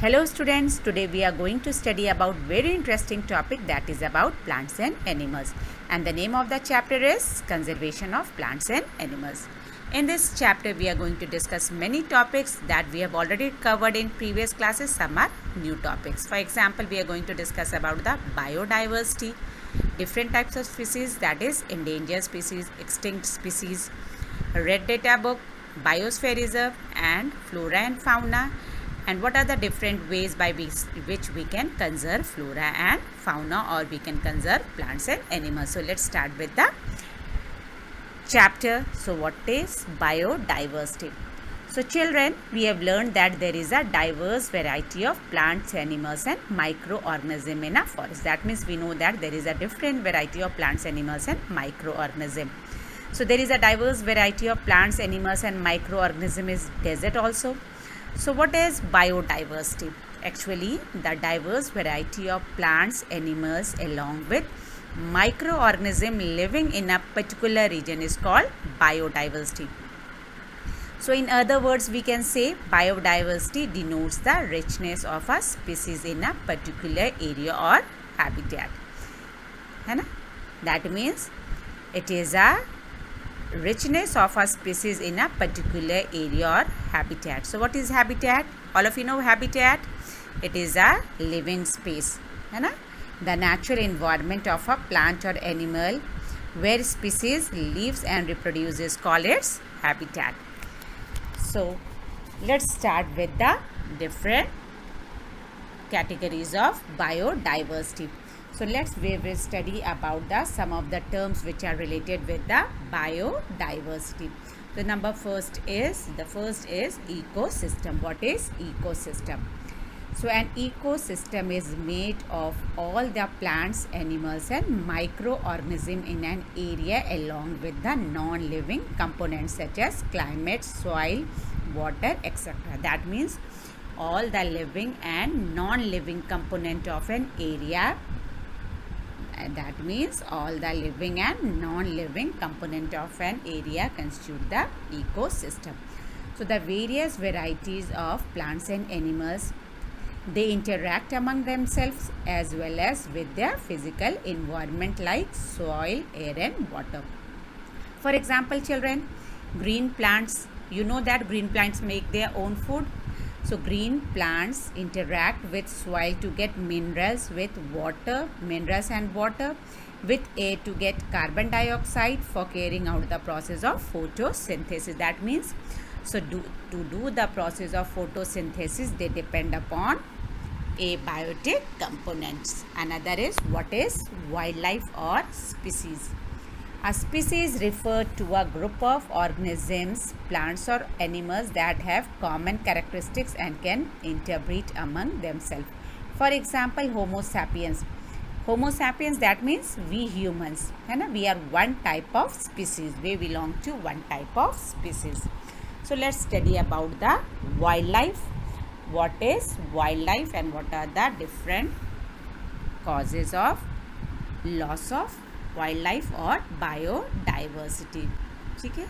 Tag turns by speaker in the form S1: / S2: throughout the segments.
S1: Hello students, today we are going to study about very interesting topic that is about plants and animals, and the name of the chapter is Conservation of Plants and Animals. In this chapter we are going to discuss many topics that we have already covered in previous classes. Some are new topics. For example, we are going to discuss about the biodiversity, different types of species, that is endangered species, extinct species, red data book, biosphere reserve, and flora and fauna, and what are the different ways by which we can conserve flora and fauna, or we can conserve plants and animals. So let's start with the chapter. So what is biodiversity? So children, we have learned that there is a diverse variety of plants, animals and microorganisms in a forest. That means we know that there is a different variety of plants, animals and microorganisms. So there is a diverse variety of plants, animals and microorganisms in desert also. So what is biodiversity? Actually, the diverse variety of plants, animals along with microorganisms living in a particular region is called biodiversity. So in other words, we can say biodiversity denotes the richness of a species in a particular area or habitat. That means it is a richness of a species in a particular area or habitat. So what is habitat? All of you know habitat. It is a living space, the natural environment of a plant or animal where species lives and reproduces, call its habitat. So let's start with the different categories of biodiversity. So we will study about some of the terms which are related with the biodiversity. The first is ecosystem. What is ecosystem? So an ecosystem is made of all the plants, animals and microorganisms in an area along with the non-living components such as climate, soil, water, etc. That means all the living and non-living component of an area. That means all the living and non-living component of an area constitute the ecosystem. So the various varieties of plants and animals, they interact among themselves as well as with their physical environment like soil, air and water. For example, children, green plants, you know that green plants make their own food. So green plants interact with soil to get minerals, with water, minerals and water, with air to get carbon dioxide for carrying out the process of photosynthesis. That means, so to do the process of photosynthesis, they depend upon abiotic components. Another is what is wildlife or species. A species refers to a group of organisms, plants or animals that have common characteristics and can interbreed among themselves. For example, Homo sapiens. Homo sapiens, that means we humans. We are one type of species. We belong to one type of species. So let's study about the wildlife. What is wildlife and what are the different causes of loss of wildlife or biodiversity. Okay?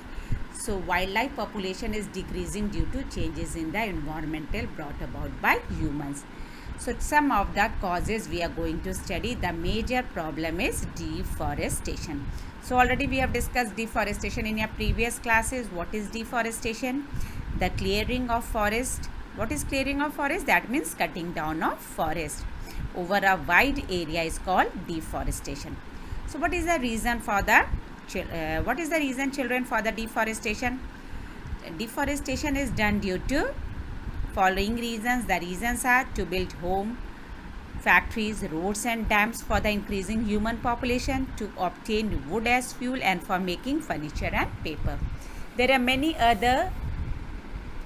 S1: So wildlife population is decreasing due to changes in the environmental brought about by humans. So some of the causes we are going to study. The major problem is deforestation. So already we have discussed deforestation in your previous classes. What is deforestation? The clearing of forest. What is clearing of forest? That means cutting down of forest over a wide area is called deforestation. So what is the reason for children, for the deforestation? Deforestation is done due to following reasons. The reasons are to build home, factories, roads and dams for the increasing human population, to obtain wood as fuel and for making furniture and paper. There are many other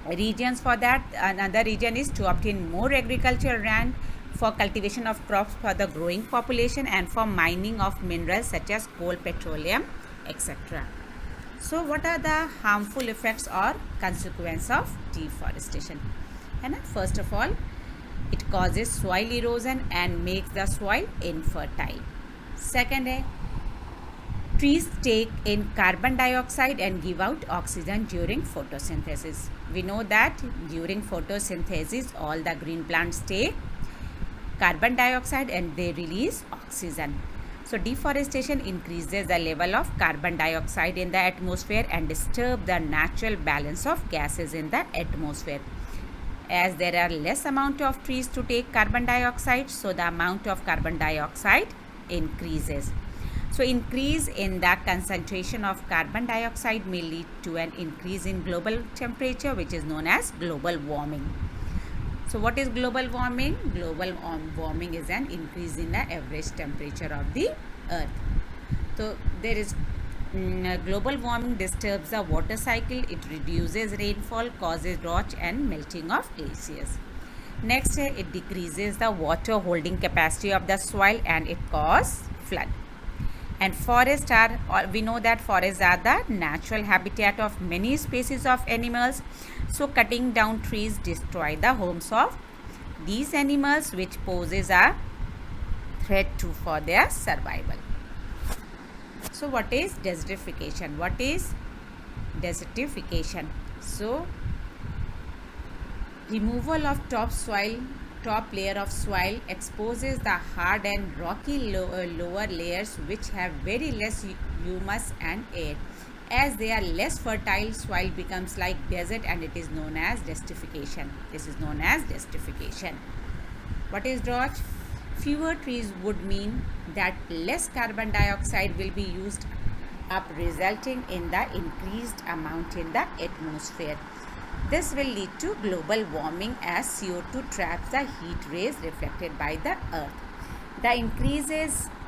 S1: regions for that. Another region is to obtain more agricultural land, for cultivation of crops for the growing population, and for mining of minerals such as coal, petroleum, etc. So what are the harmful effects or consequences of deforestation? First of all, it causes soil erosion and makes the soil infertile. Second, trees take in carbon dioxide and give out oxygen during photosynthesis. we know that during photosynthesis all the green plants take carbon dioxide and they release oxygen. So deforestation increases the level of carbon dioxide in the atmosphere and disturbs the natural balance of gases in the atmosphere. As there are less amount of trees to take carbon dioxide, so the amount of carbon dioxide increases. So increase in the concentration of carbon dioxide may lead to an increase in global temperature, which is known as global warming. So what is global warming? Global warming is an increase in the average temperature of the earth. So there is global warming disturbs the water cycle. It reduces rainfall, causes drought and melting of glaciers. Next, it decreases the water holding capacity of the soil and it causes flood. And forests are, we know that forests are the natural habitat of many species of animals. So cutting down trees destroy the homes of these animals, which poses a threat for their survival. So what is desertification? What is desertification? So removal of top layer of soil exposes the hard and rocky lower layers which have very less humus and air. As they are less fertile, soil becomes like desert and it is known as desertification. This is known as desertification. What is drought? Fewer trees would mean that less carbon dioxide will be used up, resulting in the increased amount in the atmosphere. This will lead to global warming as CO2 traps the heat rays reflected by the earth.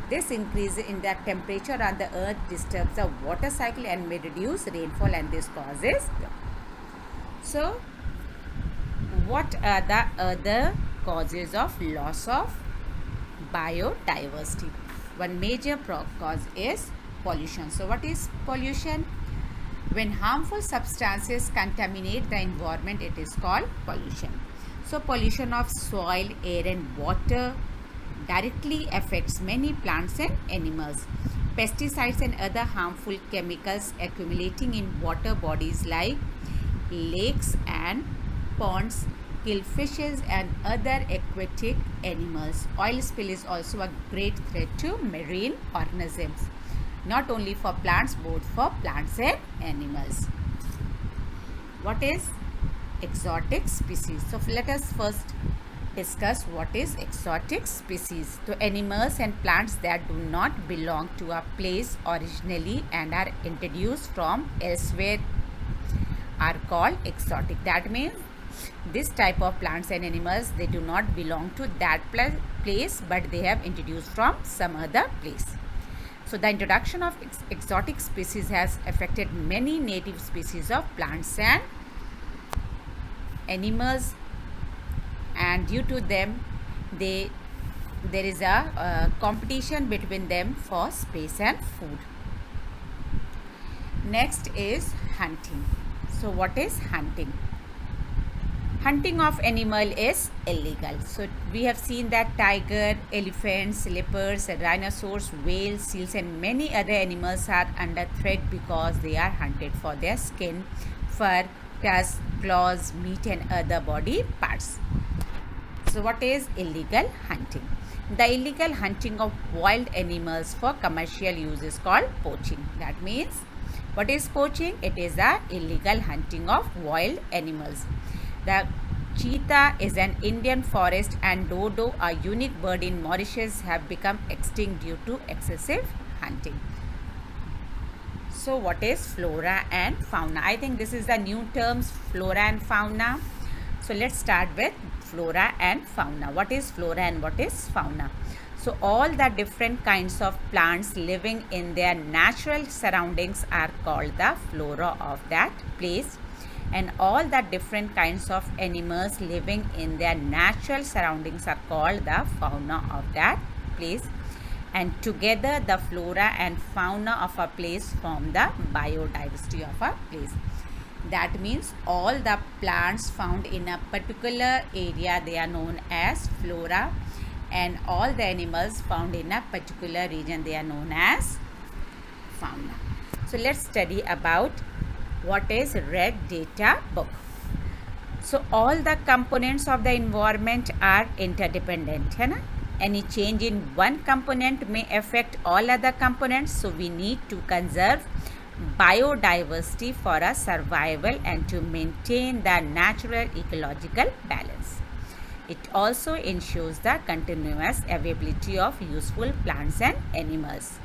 S1: This increase in the temperature on the earth disturbs the water cycle and may reduce rainfall, and this causes. So, what are the other causes of loss of biodiversity? One major cause is pollution. So, what is pollution? When harmful substances contaminate the environment, it is called pollution. So, pollution of soil, air and water directly affects many plants and animals. Pesticides and other harmful chemicals accumulating in water bodies like lakes and ponds kill fishes and other aquatic animals. Oil spill is also a great threat to marine organisms, not only for plants, both for plants and animals. What is exotic species? So let us first discuss what is exotic species. So animals and plants that do not belong to a place originally and are introduced from elsewhere are called exotic. That means this type of plants and animals, they do not belong to that place, but they have introduced from some other place. So the introduction of exotic species has affected many native species of plants and animals, and due to them there is a competition between them for space and food. Next is hunting. So what is hunting? Hunting of animal is illegal. So we have seen that tiger, elephants, leopards, rhinoceros, whales, seals and many other animals are under threat because they are hunted for their skin, fur, tusks, claws, meat and other body parts. So what is illegal hunting? The illegal hunting of wild animals for commercial use is called poaching. That means, what is poaching? It is the illegal hunting of wild animals. The cheetah is an Indian forest and dodo, a unique bird in Mauritius, have become extinct due to excessive hunting. So what is flora and fauna? I think this is the new terms, flora and fauna. So let's start with flora and fauna. What is flora and what is fauna? So all the different kinds of plants living in their natural surroundings are called the flora of that place, and all the different kinds of animals living in their natural surroundings are called the fauna of that place, and together the flora and fauna of a place form the biodiversity of a place. That means all the plants found in a particular area, they are known as flora, and all the animals found in a particular region, they are known as fauna. So let's study about what is Red Data Book. So all the components of the environment are interdependent, है ना? Any change in one component may affect all other components. So we need to conserve biodiversity for our survival and to maintain the natural ecological balance. It also ensures the continuous availability of useful plants and animals.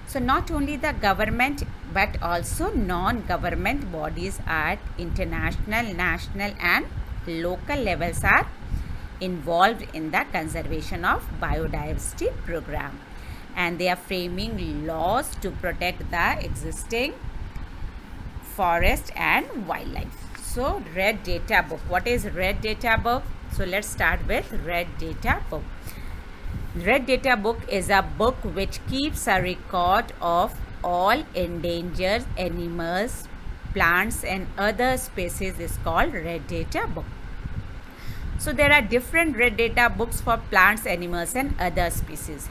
S1: So not only the government but also non-government bodies at international, national and local levels are involved in the conservation of biodiversity program, and they are framing laws to protect the existing forest and wildlife. So Red Data Book. What is Red Data Book? So let's start with Red Data Book. Red Data Book is a book which keeps a record of all endangered animals, plants and other species is called Red Data Book. So there are different Red Data books for plants, animals and other species.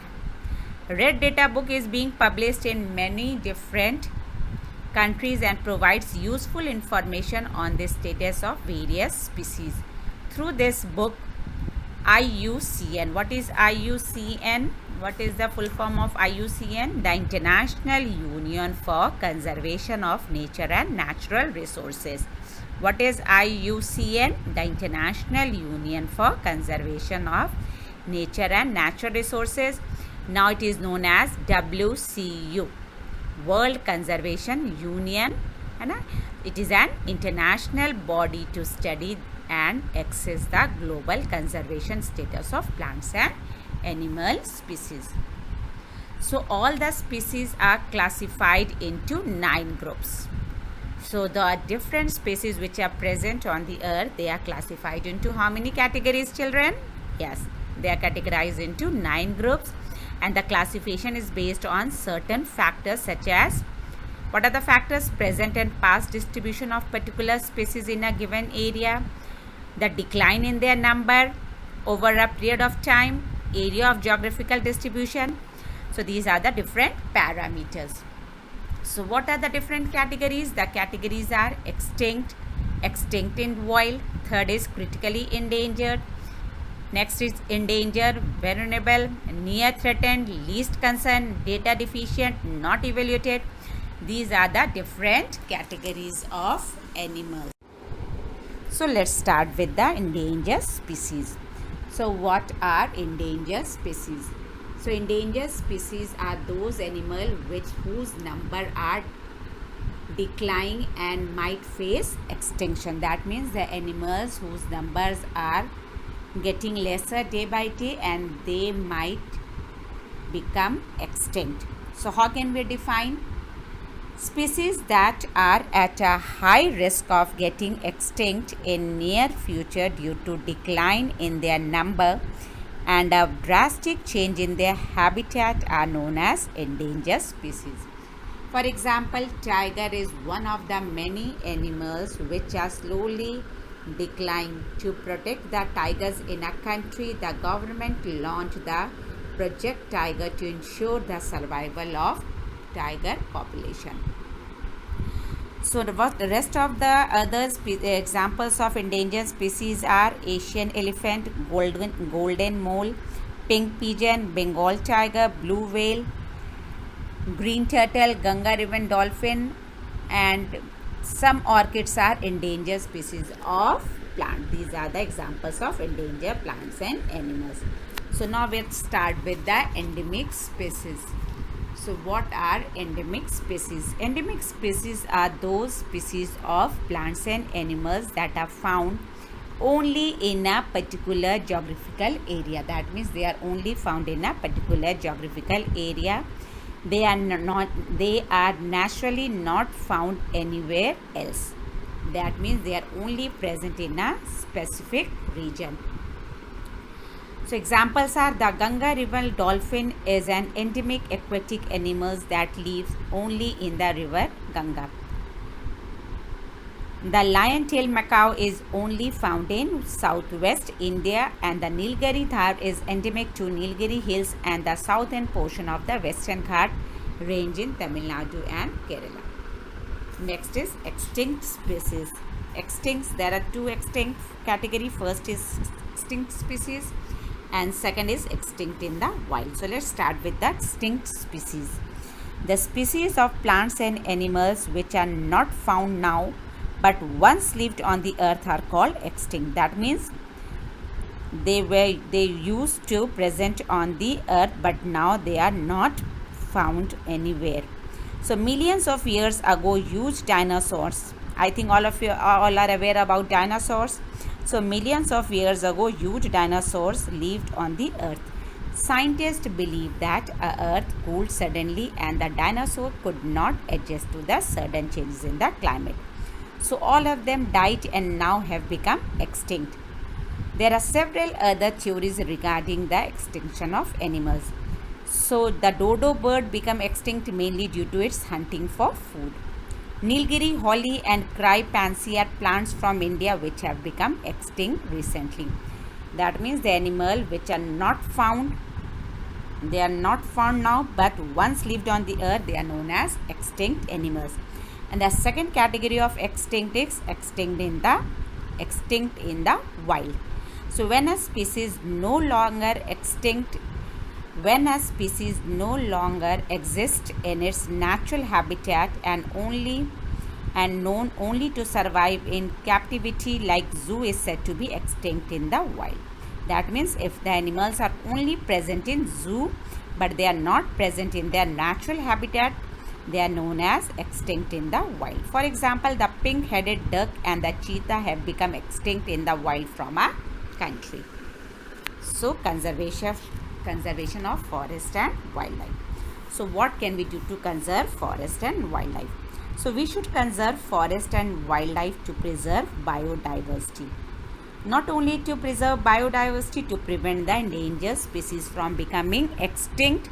S1: Red Data Book is being published in many different countries and provides useful information on the status of various species. Through this book, IUCN. What is IUCN? What is the full form of IUCN? The International Union for Conservation of Nature and Natural Resources. What is IUCN? The International Union for Conservation of Nature and Natural Resources. Now it is known as WCU, World Conservation Union. It is an international body to study and assess the global conservation status of plants and animal species. So all the species are classified into 9 groups. So the different species which are present on the earth, they are classified into how many categories, children? Yes, they are categorized into 9 groups, and the classification is based on certain factors such as what are the factors? Present and past distribution of particular species in a given area, the decline in their number over a period of time, area of geographical distribution. So these are the different parameters. So what are the different categories? The categories are extinct, extinct in wild, third is critically endangered, next is endangered, vulnerable, near threatened, least concern, data deficient, not evaluated. These are the different categories of animals. So let's start with the endangered species. So what are endangered species? So endangered species are those animals whose number are declining and might face extinction. That means the animals whose numbers are getting lesser day by day and they might become extinct. So how can we define? Species that are at a high risk of getting extinct in near future due to decline in their number and a drastic change in their habitat are known as endangered species. For example, tiger is one of the many animals which are slowly declining. To protect the tigers in a country, the government launched the Project Tiger to ensure the survival of tiger population. So the rest of the other examples of endangered species are Asian elephant, golden mole, pink pigeon, Bengal tiger, blue whale, green turtle, Ganga river dolphin, and some orchids are endangered species of plant. These are the examples of endangered plants and animals. So now let's start with the endemic species. So what are endemic species? Endemic species are those species of plants and animals that are found only in a particular geographical area. That means they are only found in a particular geographical area. They are naturally not found anywhere else. That means they are only present in a specific region. So examples are the Ganga river dolphin is an endemic aquatic animal that lives only in the river Ganga. The lion-tailed macaw is only found in southwest India, and the Nilgiri thar is endemic to Nilgiri hills and the southern portion of the Western Ghat range in Tamil Nadu and Kerala. Next is extinct species. extinct, there are two extinct category. First is extinct species and second is extinct in the wild. So let's start with the extinct species. The species of plants and animals which are not found now but once lived on the earth are called extinct. That means they used to present on the earth but now they are not found anywhere. So millions of years ago, huge dinosaurs, I think all of you all are aware about dinosaurs. So millions of years ago, huge dinosaurs lived on the earth. Scientists believe that earth cooled suddenly and the dinosaur could not adjust to the sudden changes in the climate. So all of them died and now have become extinct. There are several other theories regarding the extinction of animals. So the dodo bird became extinct mainly due to its hunting for food. Nilgiri, holly and cry pansy are plants from India which have become extinct recently. That means the animal which are not found, they are not found now but once lived on the earth, they are known as extinct animals. And the second category of extinct is extinct in the wild. So when a species no longer exists in its natural habitat and known only to survive in captivity, like zoo, is said to be extinct in the wild. That means if the animals are only present in zoo but they are not present in their natural habitat, they are known as extinct in the wild. For example, the pink-headed duck and the cheetah have become extinct in the wild from a country. So conservation of forest and wildlife. So what can we do to conserve forest and wildlife? So we should conserve forest and wildlife to preserve biodiversity. Not only to preserve biodiversity, to prevent the endangered species from becoming extinct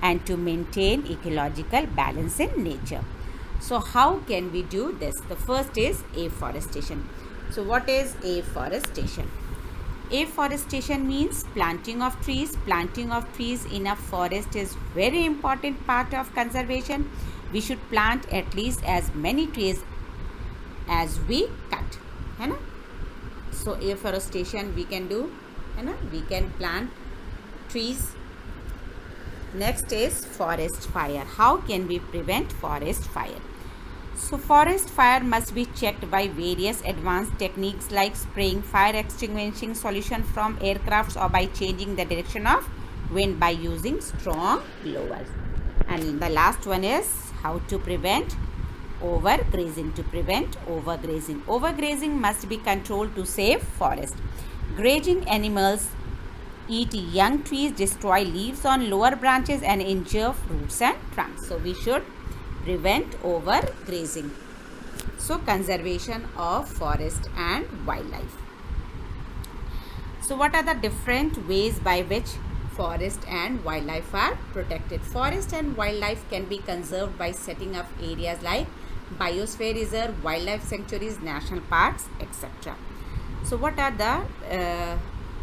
S1: and to maintain ecological balance in nature. So how can we do this? The first is afforestation. So what is afforestation? Afforestation means planting of trees. Planting of trees in a forest is very important part of conservation. We should plant at least as many trees as we cut. है ना? So afforestation we can do, है ना? We can plant trees. Next is forest fire. How can we prevent forest fire? So forest fire must be checked by various advanced techniques like spraying fire extinguishing solution from aircrafts or by changing the direction of wind by using strong blowers. And the last one is how to prevent overgrazing. To prevent overgrazing. Overgrazing must be controlled to save forest. Grazing animals eat young trees, destroy leaves on lower branches and injure roots and trunks. So we should prevent overgrazing. So conservation of forest and wildlife. So what are the different ways by which forest and wildlife are protected? Forest and wildlife can be conserved by setting up areas like biosphere reserve, wildlife sanctuaries, national parks, etc. So what are the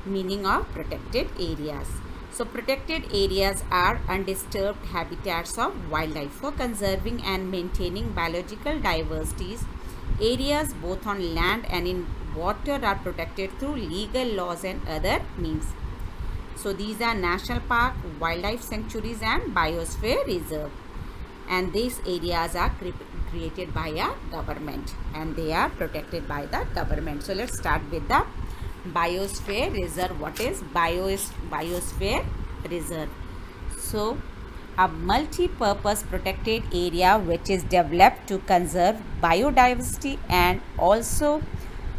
S1: meaning of protected areas? So protected areas are undisturbed habitats of wildlife for conserving and maintaining biological diversities. Areas both on land and in water are protected through legal laws and other means. So these are national park, wildlife sanctuaries and biosphere reserve. And these areas are created by a government and they are protected by the government. So let's start with the biosphere reserve. What is biosphere reserve? So a multi-purpose protected area which is developed to conserve biodiversity and also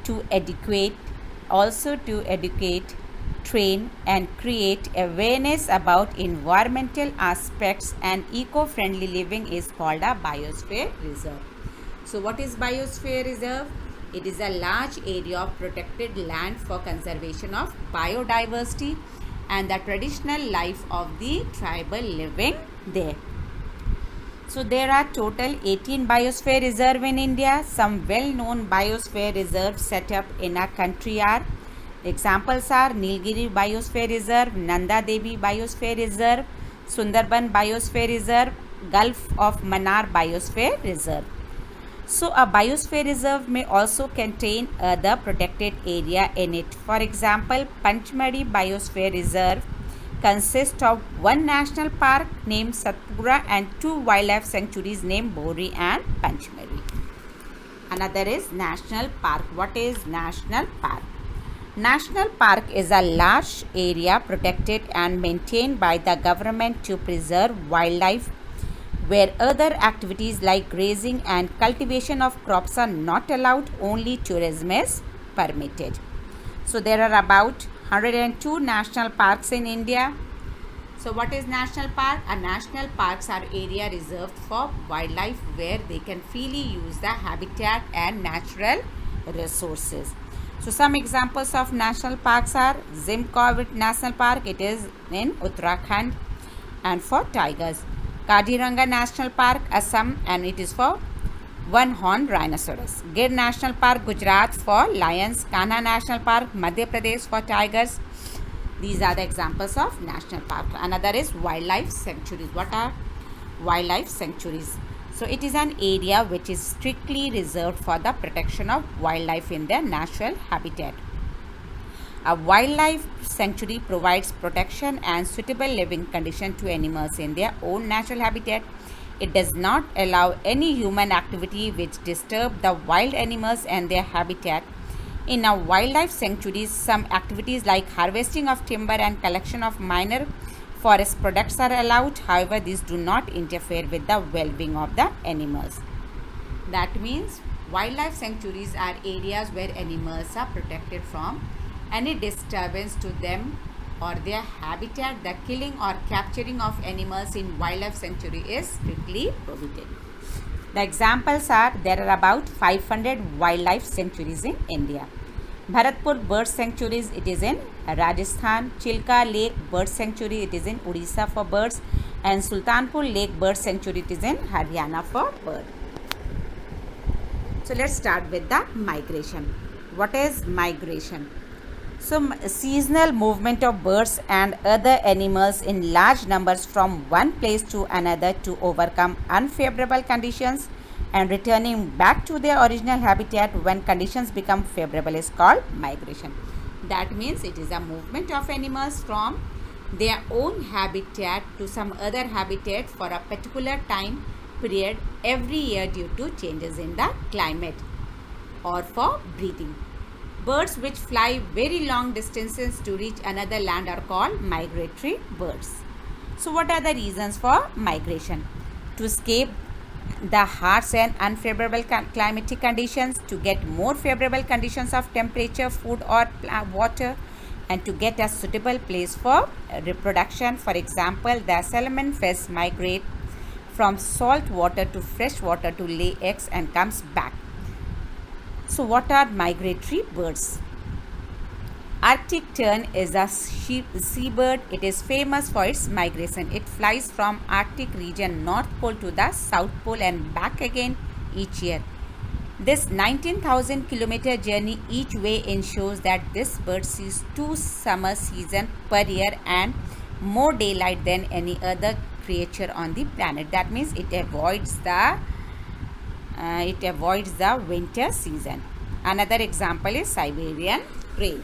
S1: to educate, train and create awareness about environmental aspects and eco-friendly living is called a biosphere reserve. So what is biosphere reserve? It is a large area of protected land for conservation of biodiversity and the traditional life of the tribal living there. So there are total 18 biosphere reserve in India. Some well-known biosphere reserves set up in our country are, examples are Nilgiri Biosphere Reserve, Nanda Devi Biosphere Reserve, Sundarban Biosphere Reserve, Gulf of Mannar Biosphere Reserve. So a biosphere reserve may also contain other protected area in it. For example, Panchmari Biosphere Reserve consists of one national park named Satpura and two wildlife sanctuaries named Bori and Panchmari. Another is national park. What is national park? National park is a large area protected and maintained by the government to preserve wildlife, where other activities like grazing and cultivation of crops are not allowed, only tourism is permitted. So there are about 102 national parks in India. So what is national park? A national parks are area reserved for wildlife where they can freely use the habitat and natural resources. So some examples of national parks are Jim Corbett National Park, it is in Uttarakhand, and for tigers. Kaziranga National Park, Assam, and it is for one-horned rhinoceros. Gir National Park, Gujarat, for lions. Kanha National Park, Madhya Pradesh, for tigers. These are the examples of national park. Another is wildlife sanctuaries. What are wildlife sanctuaries? So it is an area which is strictly reserved for the protection of wildlife in their natural habitat. A wildlife sanctuary provides protection and suitable living conditions to animals in their own natural habitat. It does not allow any human activity which disturb the wild animals and their habitat. In a wildlife sanctuaries, some activities like harvesting of timber and collection of minor forest products are allowed. However, these do not interfere with the well-being of the animals. That means wildlife sanctuaries are areas where animals are protected from any disturbance to them or their habitat. The killing or capturing of animals in wildlife sanctuary is strictly prohibited. The examples are, there are about 500 wildlife sanctuaries in India. Bharatpur Bird Sanctuaries, it is in Rajasthan. Chilka Lake Bird Sanctuary, it is in Odisha for birds. And Sultanpur Lake Bird Sanctuary, it is in Haryana for birds. So let's start with the migration. What is migration? So seasonal movement of birds and other animals in large numbers from one place to another to overcome unfavorable conditions and returning back to their original habitat when conditions become favorable is called migration. That means it is a movement of animals from their own habitat to some other habitat for a particular time period every year due to changes in the climate or for breeding. Birds which fly very long distances to reach another land are called migratory birds. So what are the reasons for migration? To escape the harsh and unfavorable climatic conditions, to get more favorable conditions of temperature, food or water, and to get a suitable place for reproduction. For example, the salmon fish migrate from salt water to fresh water to lay eggs and comes back. So what are migratory birds? Arctic tern is a seabird. It is famous for its migration. It flies from Arctic region North Pole to the South Pole and back again each year. This 19,000 kilometer journey each way ensures that this bird sees 2 summer seasons per year and more daylight than any other creature on the planet. That means it avoids the winter season. Another example is Siberian crane.